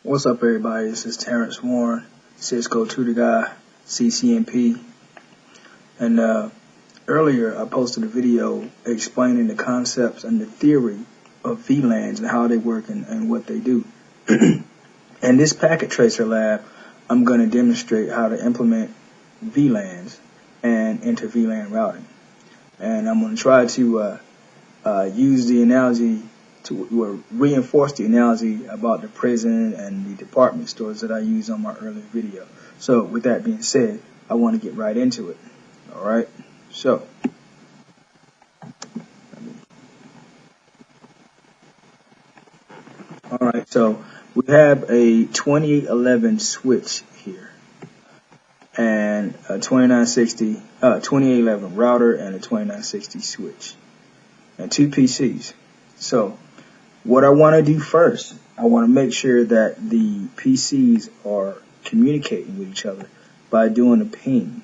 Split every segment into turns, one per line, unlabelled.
What's up, everybody? This is Terrence Warren, Cisco Tutor Guy, CCNP. And earlier I posted a video explaining the concepts and the theory of VLANs and how they work and what they do. In this packet tracer lab, I'm going to demonstrate how to implement VLANs and inter-vlan routing. And I'm going to try to use the analogy to reinforce the analogy about the prison and the department stores that I used on my earlier video. So with that being said, I want to get right into it. Alright, so we have a 2811 switch here and a 2811 router and a 2960 switch and two PCs. So what I want to do first, I want to make sure that the PCs are communicating with each other by doing a ping.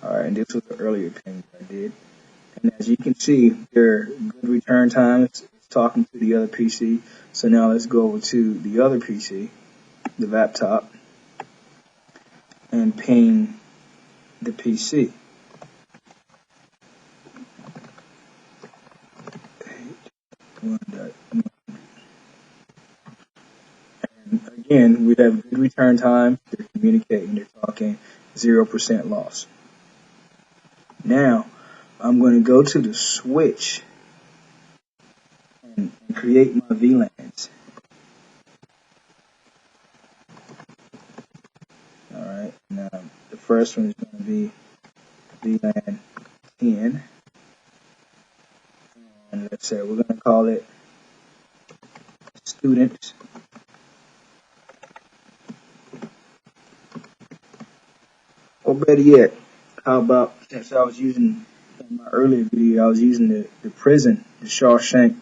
Alright, and this was the earlier ping that I did. And as you can see, there are good return times. It's talking to the other PC. So now let's go over to the other PC, the laptop, and ping the PC. And again, we have good return time. They're communicating, they're talking, 0% loss. Now, I'm going to go to the switch and create my VLANs. Alright, now the first one is going to be VLAN 10. And let's say we're going to call it student. Or better yet, how about, since I was using, in my earlier video, I was using the prison, the Shawshank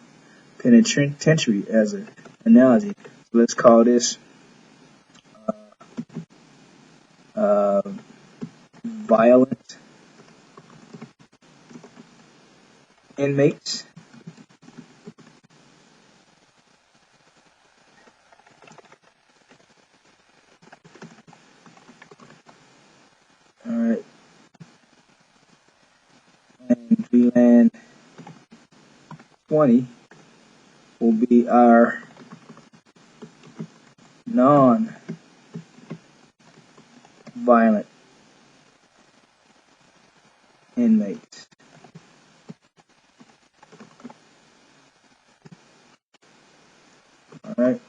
Penitentiary as an analogy. So let's call this violent inmates. Alright. And VLAN 20 will be our non-violent inmates. Alright.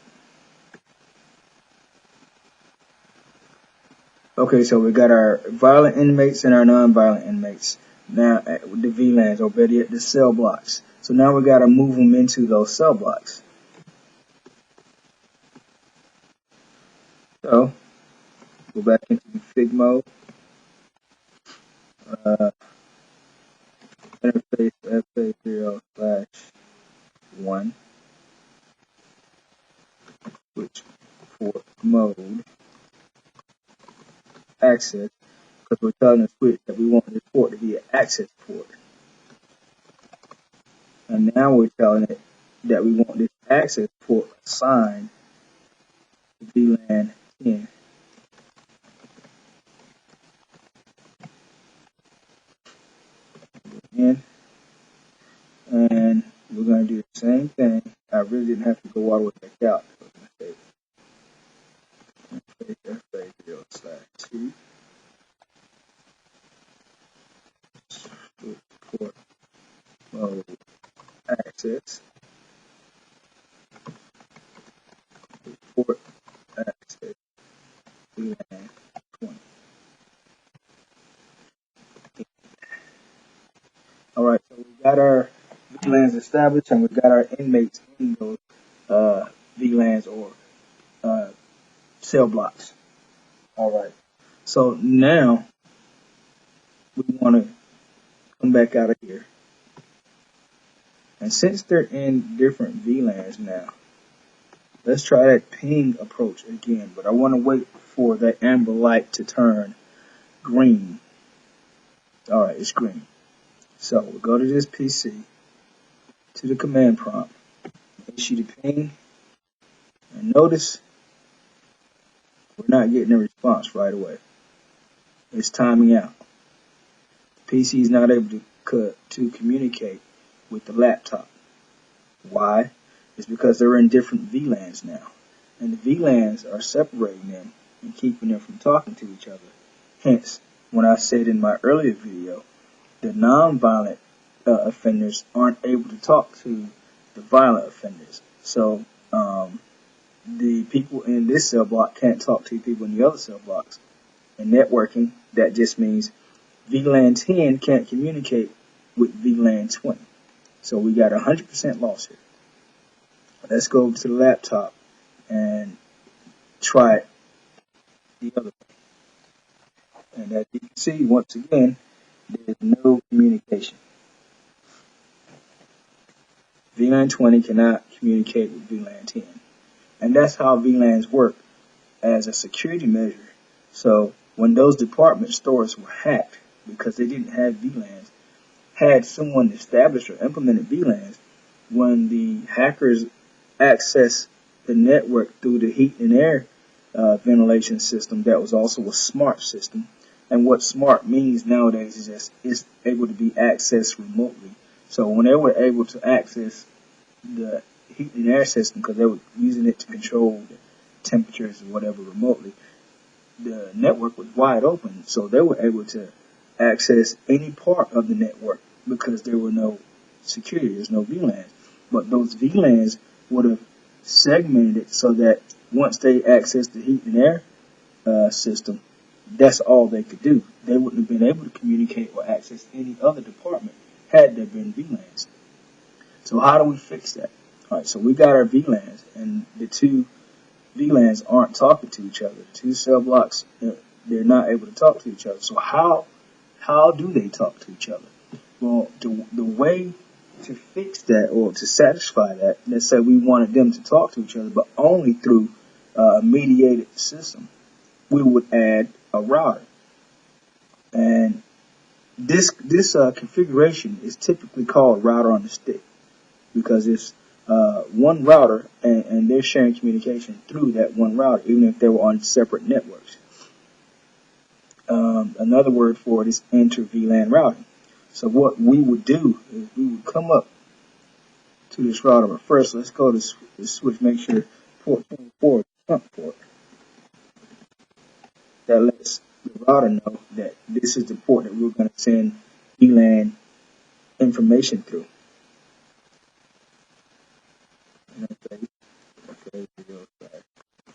Okay, so we got our violent inmates and our non-violent inmates. Now, the VLANs, or better yet, the cell blocks. So now we got to move them into those cell blocks. So, go back into config mode. Interface FA0/1. Switch port mode. Access, because we're telling the switch that we want this port to be an access port. And now we're telling it that we want this access port assigned to VLAN 10. In, and we're going to do the same thing. I really didn't have to go all the way back out. FA0/2. Port mode access. Port access VLAN 20. Alright, so we got our VLANs established and we got our inmates in those VLANs or cell blocks. Alright, so now we want to come back out of here. And since they're in different VLANs now, let's try that ping approach again. But I want to wait for that amber light to turn green. Alright, it's green. So we'll go to this PC, to the command prompt, issue the ping, and notice We're not getting a response right away. It's timing out. The PC is not able to communicate with the laptop. Why? It's because they're in different VLANs now. And the VLANs are separating them and keeping them from talking to each other. Hence, when I said in my earlier video, the non-violent offenders aren't able to talk to the violent offenders. So the people in this cell block can't talk to people in the other cell blocks. In networking, that just means VLAN 10 can't communicate with VLAN 20. So we got 100% loss here. Let's go to the laptop and try it the other way. And as you can see, once again, there's no communication. VLAN 20 cannot communicate with VLAN 10. And that's how VLANs work as a security measure. So when those department stores were hacked because they didn't have VLANs, had someone established or implemented VLANs, when the hackers access the network through the heat and air ventilation system, that was also a smart system. And what smart means nowadays is that it's able to be accessed remotely. So when they were able to access the heat and air system, because they were using it to control the temperatures or whatever remotely, the network was wide open. So they were able to access any part of the network because there were no security, there's no VLANs. But those VLANs would have segmented it so that once they accessed the heat and air system, that's all they could do. They wouldn't have been able to communicate or access any other department had there been VLANs. So how do we fix that? Alright, so we got our VLANs, and the two VLANs aren't talking to each other. The two cell blocks, they're not able to talk to each other. So how do they talk to each other? Well, the way to fix that or to satisfy that, let's say we wanted them to talk to each other, but only through a mediated system, we would add a router. And this configuration is typically called router on the stick because it's one router and they're sharing communication through that one router, even if they were on separate networks. Another word for it is inter-vlan routing. So what we would do is we would come up to this router, but first let's go to the switch, make sure port 24 is the front port. That lets the router know that this is the port that we're going to send VLAN information through. Okay,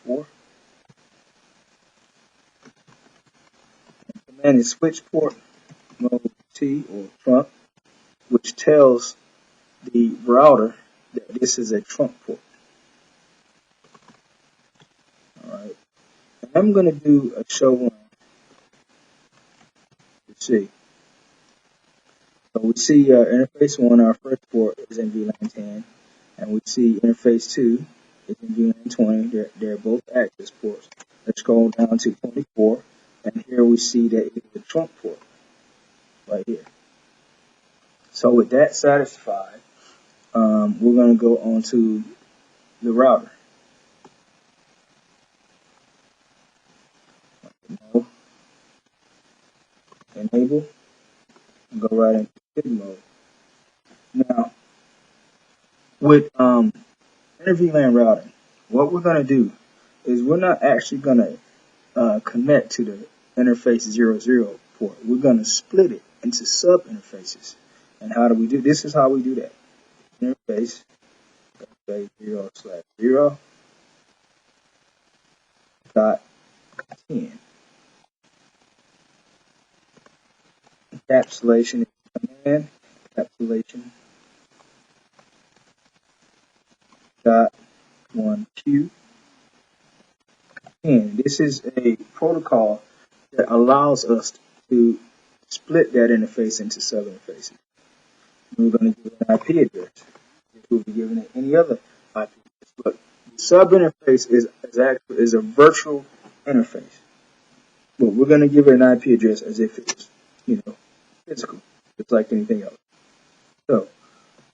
0/4. Command is switch port mode T or trunk, which tells the router that this is a trunk port. Alright. And I'm going to do a show run to see. So we see interface 1, our first port, is in VLAN 10, and we see interface 2 is in VLAN 20. They're both access ports. Let's scroll down to 24, and here we see that it's the trunk port right here. So with that satisfied, we're going to go on to the router. Enable, and go right into big mode. Now, with inter-vlan routing, what we're going to do is we're not actually going to connect to the interface 00 port. We're going to split it into sub interfaces. And how do we do this? Is how we do that. Interface 0/0 dot 10. Encapsulation is command encapsulation dot 1Q. And this is a protocol that allows us to split that interface into sub interfaces. We're going to give it an IP address. We'll be giving it any other IP address. But the sub interface is a virtual interface. But we're going to give it an IP address as if it's, physical, just like anything else. So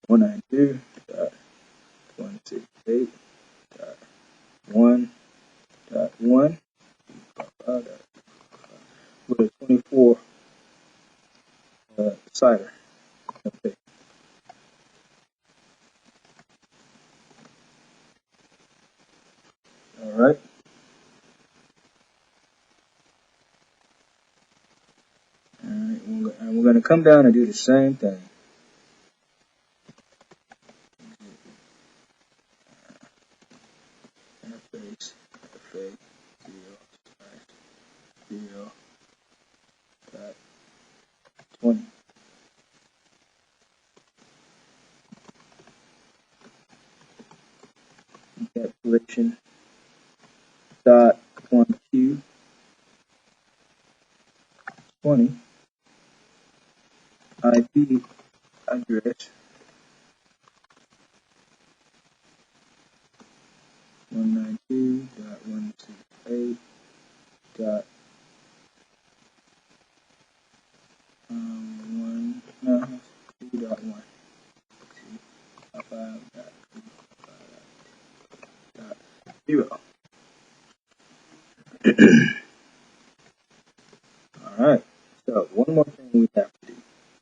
192.168.1.1 Alright. Alright, and we're going to come down and do the same thing. Interface, FA, 0/0.20. Encapsulation dot 1Q 20 IP address 192.168.1 2.1.5.0. Alright, so one more thing we have to do,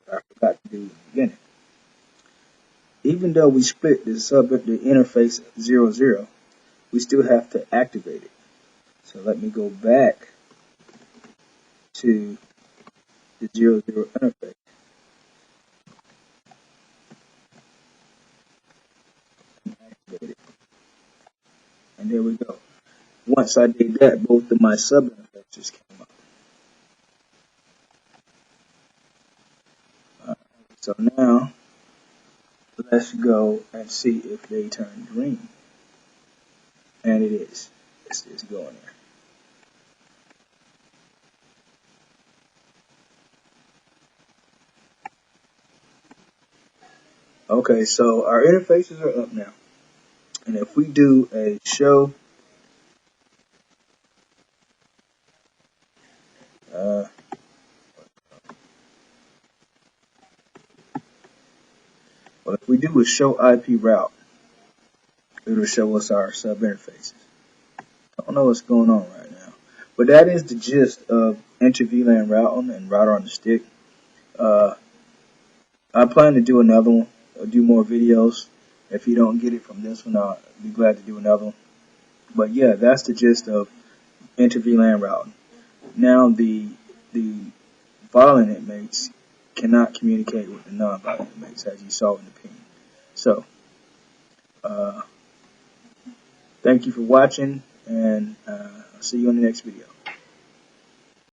that I forgot to do in the beginning. Even though we split the interface 0/0, we still have to activate it. So let me go back to the 0/0 interface. And activate it. And there we go. Once I did that, both of my sub interfaces came up. So now, let's go and see if they turn green. And it is. It's going there. Okay, so our interfaces are up now. And if we do a show, well, if we do a show IP route, it'll show us our sub interfaces. I don't know what's going on right now, but that is the gist of inter-vlan routing and router on the stick. I plan to do another one, or do more videos. If you don't get it from this one, I'll be glad to do another one. But yeah, that's the gist of inter-vlan routing. Now the violent inmates cannot communicate with the non-violent inmates, as you saw in the ping. So, thank you for watching, and I'll see you in the next video.